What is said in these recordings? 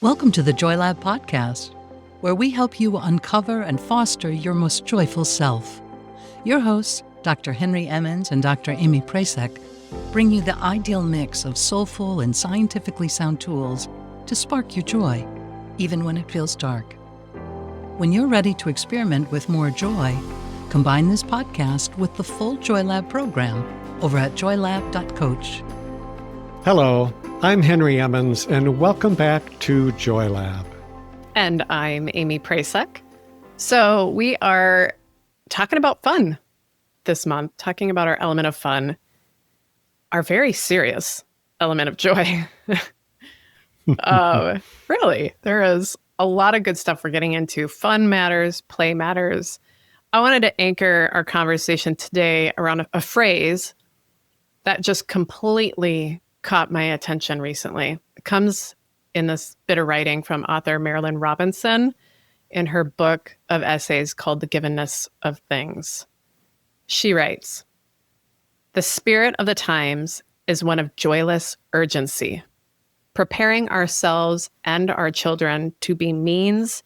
Welcome to the JoyLab podcast, where we help you uncover and foster your most joyful self. Your hosts, Dr. Henry Emmons and Dr. Amy Prasek, bring you the ideal mix of soulful and scientifically sound tools to spark your joy, even when it feels dark. When you're ready to experiment with more joy, combine this podcast with the full JoyLab program over at joylab.coach. Hello, I'm Henry Emmons, and welcome back to JoyLab. And I'm Amy Prasek. So we are talking about fun this month, talking about our element of fun, our very serious element of joy. Really, there is a lot of good stuff we're getting into. Fun matters, play matters. I wanted to anchor our conversation today around a phrase that just completely caught my attention recently. It comes in this bit of writing from author Marilynne Robinson in her book of essays called The Givenness of Things. She writes, "The spirit of the times is one of joyless urgency, preparing ourselves and our children to be means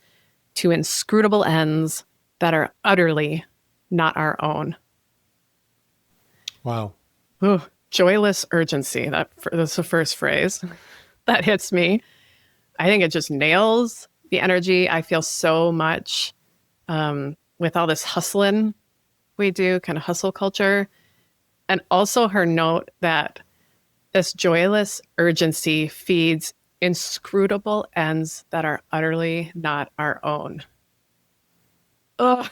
to inscrutable ends that are utterly not our own." Wow. Ooh, joyless urgency. That's the first phrase that hits me. I think it just nails the energy. I feel so much with all this hustling we do, kind of hustle culture. And also her note that this joyless urgency feeds inscrutable ends that are utterly not our own. Oh.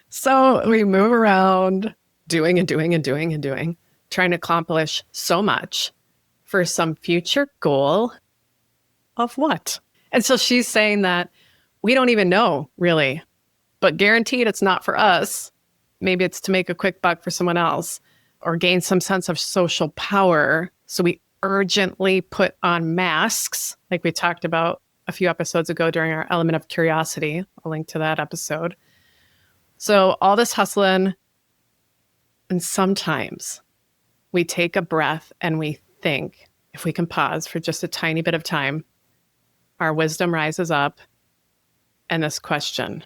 So we move around doing and doing and doing and doing, trying to accomplish so much for some future goal of what? And so she's saying that we don't even know, really, but guaranteed it's not for us. Maybe it's to make a quick buck for someone else or gain some sense of social power. So we urgently put on masks, like we talked about a few episodes ago during our element of curiosity. I'll link to that episode. So all this hustling, and sometimes we take a breath and we think, if we can pause for just a tiny bit of time, our wisdom rises up. And this question,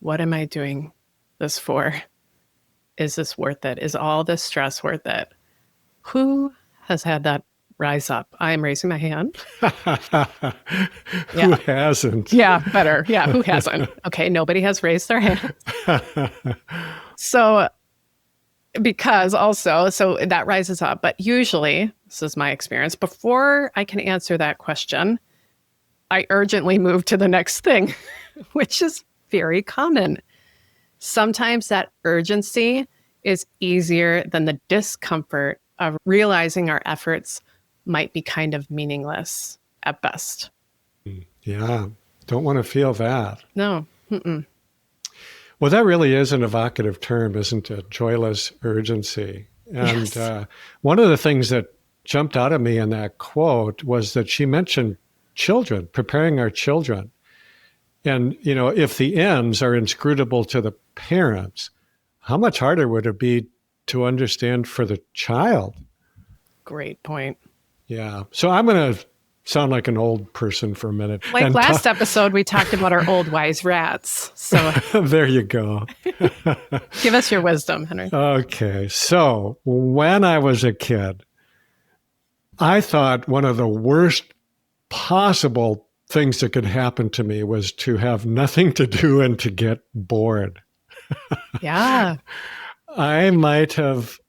what am I doing this for? Is this worth it? Is all this stress worth it? Who has had that rise up? I am raising my hand. Who hasn't? Yeah, better. Yeah, who hasn't? Okay, nobody has raised their hand. So that rises up. But usually, this is my experience, before I can answer that question, I urgently move to the next thing, which is very common. Sometimes that urgency is easier than the discomfort of realizing our efforts might be kind of meaningless at best. Yeah, don't want to feel that. No. Mm-mm. Well, that really is an evocative term, isn't it? Joyless urgency. And Yes. One of the things that jumped out at me in that quote was that she mentioned children, preparing our children. And, if the ends are inscrutable to the parents, how much harder would it be to understand for the child? Great point. Yeah. So I'm going to sound like an old person for a minute. Like last episode, we talked about our old wise rats. So there you go. give us your wisdom, Henry. Okay. So when I was a kid, I thought one of the worst possible things that could happen to me was to have nothing to do and to get bored. Yeah. I might have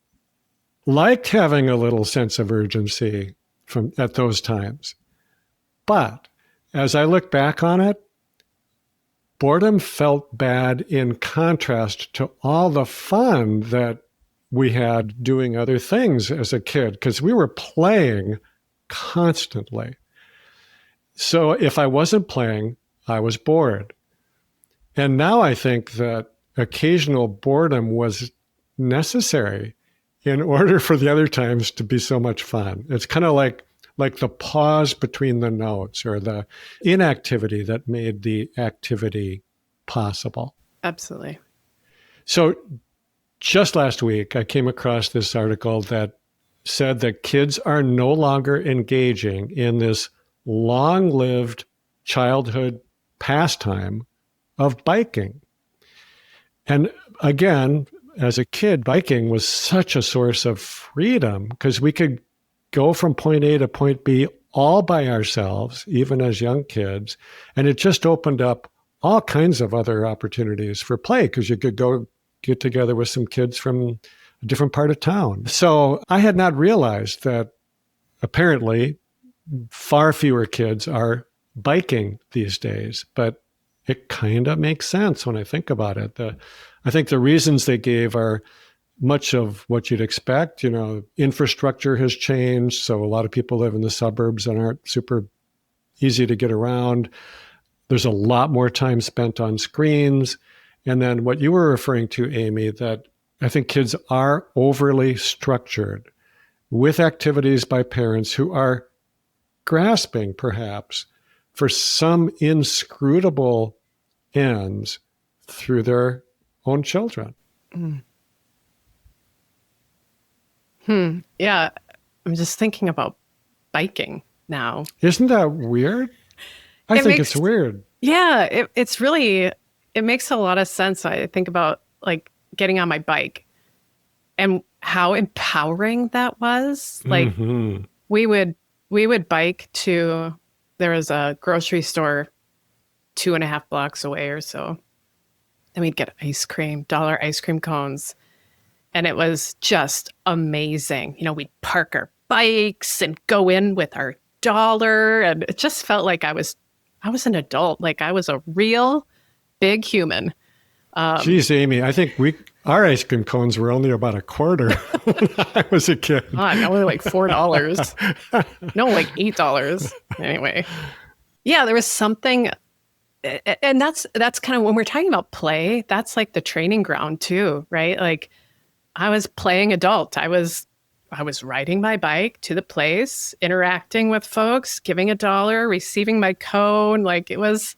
liked having a little sense of urgency at those times. But as I look back on it, boredom felt bad in contrast to all the fun that we had doing other things as a kid, because we were playing constantly. So if I wasn't playing, I was bored. And now I think that occasional boredom was necessary in order for the other times to be so much fun. It's kind of like the pause between the notes or the inactivity that made the activity possible. Absolutely. So just last week, I came across this article that said that kids are no longer engaging in this long-lived childhood pastime of biking. And again, as a kid, biking was such a source of freedom because we could go from point A to point B all by ourselves, even as young kids. And it just opened up all kinds of other opportunities for play because you could go get together with some kids from a different part of town. So I had not realized that apparently far fewer kids are biking these days, but it kind of makes sense when I think about it. I think the reasons they gave are much of what you'd expect. Infrastructure has changed, so a lot of people live in the suburbs and aren't super easy to get around. There's a lot more time spent on screens. And then what you were referring to, Amy, that I think kids are overly structured with activities by parents who are grasping, perhaps, for some inscrutable ends through their own children. Yeah, I'm just thinking about biking now. Isn't that weird? I think it's weird. Yeah, it's really, it makes a lot of sense. I think about like getting on my bike and how empowering that was. Like we would bike to, there was a grocery store 2.5 blocks away or so. And we'd get ice cream, dollar ice cream cones. And it was just amazing. We'd park our bikes and go in with our dollar. And it just felt like I was an adult, like I was a real big human. Geez, Amy, I think our ice cream cones were only about a quarter when I was a kid. Only like $4. No, like $8. Anyway. Yeah, there was something, and that's kind of when we're talking about play, that's like the training ground too, right? Like I was playing adult. I was riding my bike to the place, interacting with folks, giving $1, receiving my cone. Like it's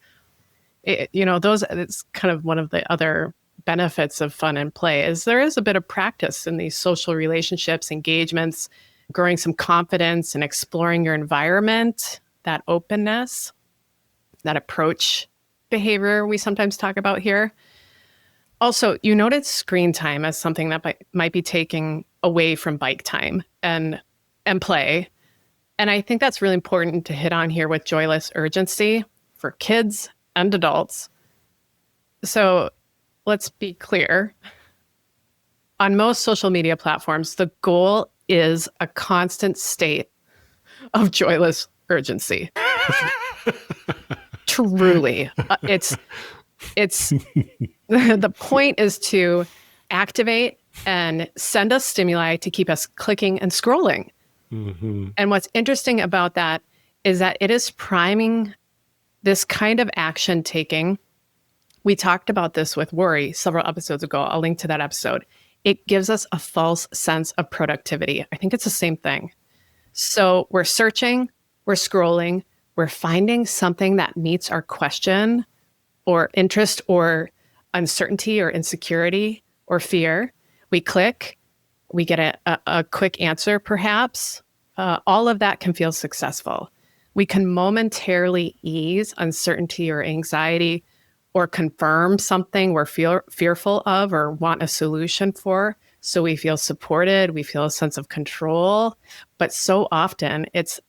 kind of one of the other benefits of fun and play is there is a bit of practice in these social relationships, engagements, growing some confidence and exploring your environment, that openness, that approach behavior we sometimes talk about here. Also, you noted screen time as something that might be taking away from bike time and play. And I think that's really important to hit on here with joyless urgency for kids and adults. So let's be clear. On most social media platforms, the goal is a constant state of joyless urgency. Truly. It's the point is to activate and send us stimuli to keep us clicking and scrolling. And what's interesting about that is that it is priming this kind of action taking. We talked about this with Worry several episodes ago. I'll link to that episode. It gives us a false sense of productivity. I think it's the same thing. So we're searching, we're scrolling, we're finding something that meets our question or interest or uncertainty or insecurity or fear. We click, we get a quick answer perhaps. All of that can feel successful. We can momentarily ease uncertainty or anxiety or confirm something we're fearful of or want a solution for. So we feel supported, we feel a sense of control, but so often it's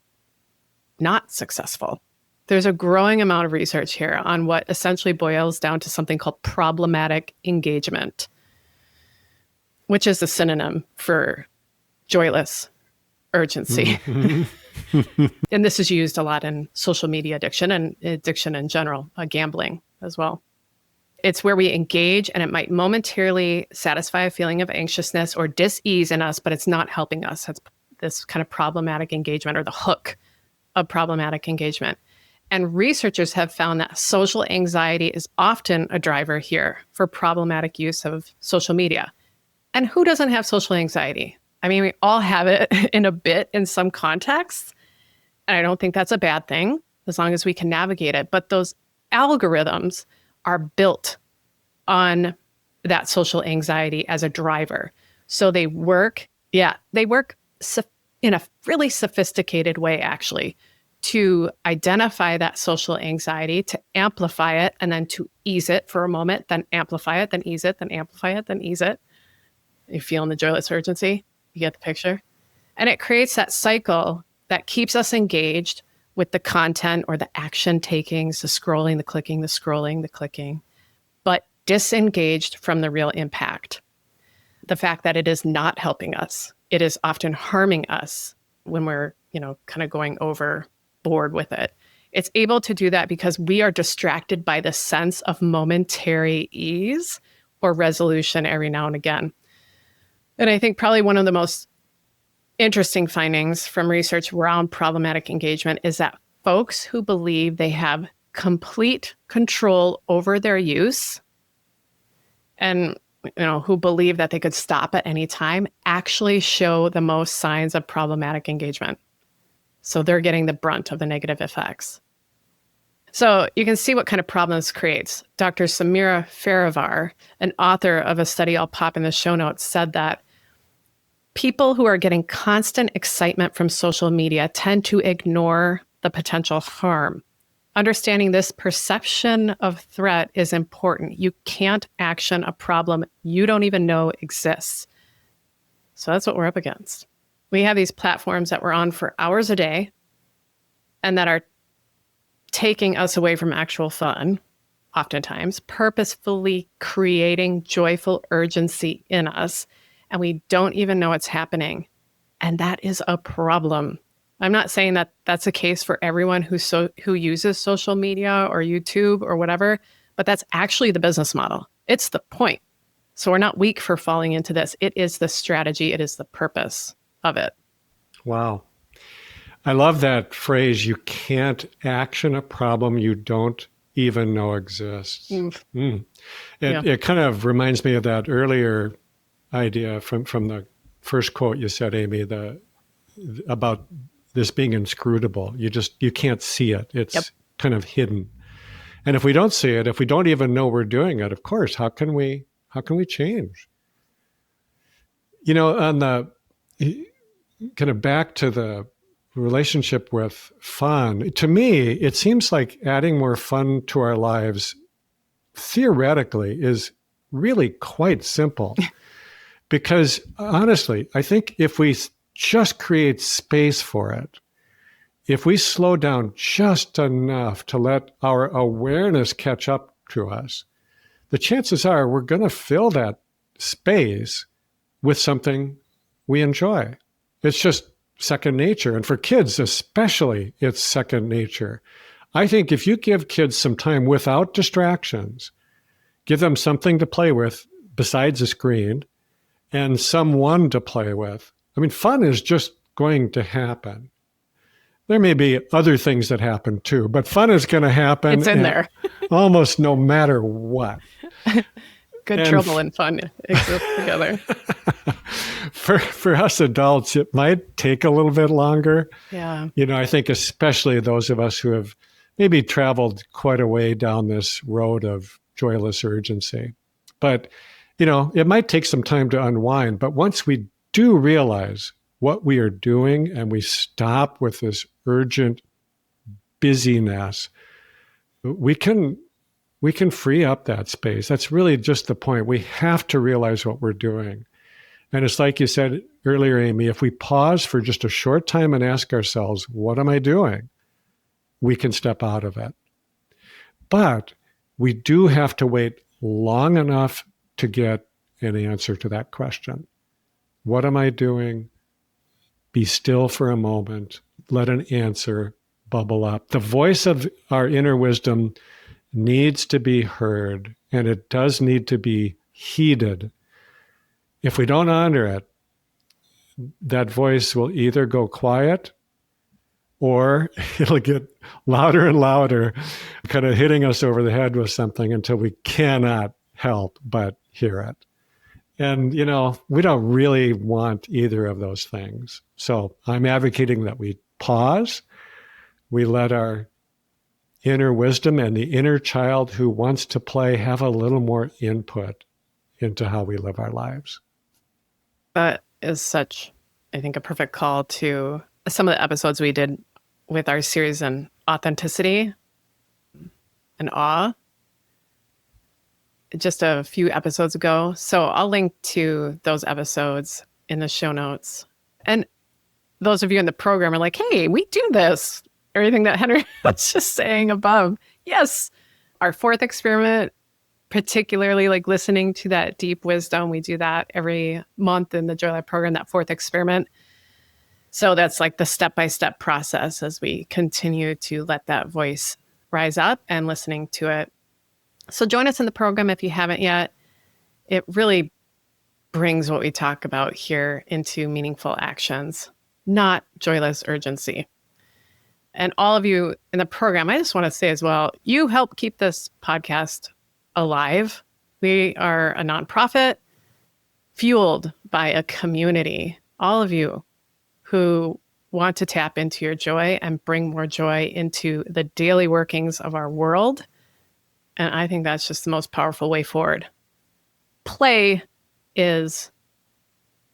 not successful. There's a growing amount of research here on what essentially boils down to something called problematic engagement, which is a synonym for joyless urgency. And this is used a lot in social media addiction and addiction in general, gambling as well. It's where we engage and it might momentarily satisfy a feeling of anxiousness or dis-ease in us, but it's not helping us. That's this kind of problematic engagement or the hook of problematic engagement. And researchers have found that social anxiety is often a driver here for problematic use of social media. And who doesn't have social anxiety? I mean, we all have it in a bit in some contexts. And I don't think that's a bad thing as long as we can navigate it. But those algorithms are built on that social anxiety as a driver. So they work in a really sophisticated way, actually, to identify that social anxiety, to amplify it, and then to ease it for a moment, then amplify it, then ease it, then amplify it, then ease it. You feeling the joyless urgency? You get the picture? And it creates that cycle that keeps us engaged with the content or the action takings, the scrolling, the clicking, the scrolling, the clicking, but disengaged from the real impact. The fact that it is not helping us. It is often harming us when we're, kind of going overboard with it. It's able to do that because we are distracted by the sense of momentary ease or resolution every now and again. And I think probably one of the most interesting findings from research around problematic engagement is that folks who believe they have complete control over their use and who believe that they could stop at any time actually show the most signs of problematic engagement. So they're getting the brunt of the negative effects. So you can see what kind of problems this creates. Dr. Samira Farivar, an author of a study I'll pop in the show notes, said that people who are getting constant excitement from social media tend to ignore the potential harm. Understanding this perception of threat is important. You can't action a problem you don't even know exists. So that's what we're up against. We have these platforms that we're on for hours a day and that are taking us away from actual fun, oftentimes, purposefully creating joyful urgency in us, and we don't even know it's happening. And that is a problem. I'm not saying that that's the case for everyone who uses social media or YouTube or whatever, but that's actually the business model. It's the point. So we're not weak for falling into this. It is the strategy. It is the purpose of it. Wow. I love that phrase, you can't action a problem you don't even know exists. It kind of reminds me of that earlier idea from the first quote you said, Amy, about this being inscrutable. You can't see it. It's kind of hidden. And if we don't see it, if we don't even know we're doing it, of course, how can we change? On the kind of back to the relationship with fun, to me, it seems like adding more fun to our lives theoretically is really quite simple. Because honestly, I think if we just create space for it, if we slow down just enough to let our awareness catch up to us, the chances are we're going to fill that space with something we enjoy. It's just second nature. And for kids especially, it's second nature. I think if you give kids some time without distractions, give them something to play with besides a screen and someone to play with, fun is just going to happen. There may be other things that happen too, but fun is going to happen. It's in there. Almost no matter what. Good trouble and fun exist together. For us adults, it might take a little bit longer. Yeah. I think especially those of us who have maybe traveled quite a way down this road of joyless urgency. But, it might take some time to unwind. But once we do realize what we are doing and we stop with this urgent busyness, we can free up that space. That's really just the point. We have to realize what we're doing. And it's like you said earlier, Amy, if we pause for just a short time and ask ourselves, what am I doing? We can step out of it. But we do have to wait long enough to get an answer to that question. What am I doing? Be still for a moment. Let an answer bubble up. The voice of our inner wisdom needs to be heard, and it does need to be heeded. If we don't honor it, that voice will either go quiet or it'll get louder and louder, kind of hitting us over the head with something until we cannot help but hear it. And, we don't really want either of those things. So I'm advocating that we pause, we let our inner wisdom and the inner child who wants to play have a little more input into how we live our lives. That is such, I think, a perfect call to some of the episodes we did with our series on authenticity and awe just a few episodes ago. So I'll link to those episodes in the show notes. And those of you in the program are like, hey, we do this. Everything that Henry was just saying above. Yes. Our fourth experiment, particularly like listening to that deep wisdom. We do that every month in the Joyless program, that fourth experiment. So that's like the step-by-step process as we continue to let that voice rise up and listening to it. So join us in the program if you haven't yet. It really brings what we talk about here into meaningful actions, not joyless urgency. And all of you in the program, I just want to say as well, you help keep this podcast alive. We are a nonprofit fueled by a community, all of you who want to tap into your joy and bring more joy into the daily workings of our world. And I think that's just the most powerful way forward. Play is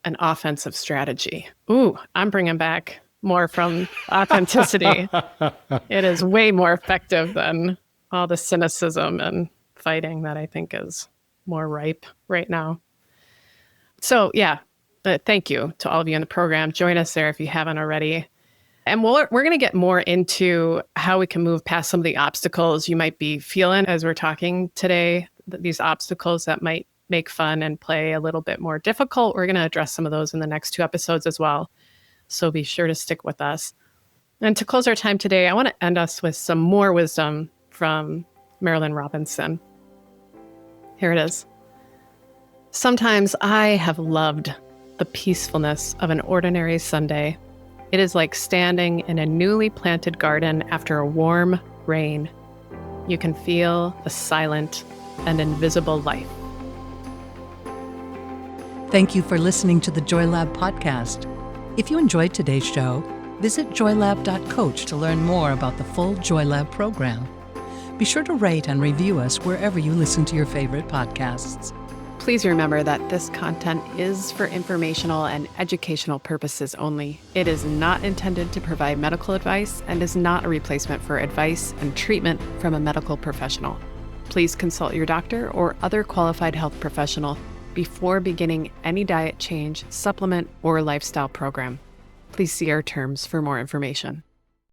an offensive strategy. Ooh, I'm bringing back more from authenticity. It is way more effective than all the cynicism and fighting that I think is more ripe right now. So yeah, thank you to all of you in the program. Join us there if you haven't already. And we're going to get more into how we can move past some of the obstacles you might be feeling as we're talking today, these obstacles that might make fun and play a little bit more difficult. We're going to address some of those in the next 2 episodes as well. So be sure to stick with us. And to close our time today, I want to end us with some more wisdom from Marilynne Robinson. Here it is. Sometimes I have loved the peacefulness of an ordinary Sunday. It is like standing in a newly planted garden after a warm rain. You can feel the silent and invisible life. Thank you for listening to the JoyLab podcast. If you enjoyed today's show, visit joylab.coach to learn more about the full JoyLab program. Be sure to rate and review us wherever you listen to your favorite podcasts. Please remember that this content is for informational and educational purposes only. It is not intended to provide medical advice and is not a replacement for advice and treatment from a medical professional. Please consult your doctor or other qualified health professional before beginning any diet change, supplement, or lifestyle program. Please see our terms for more information.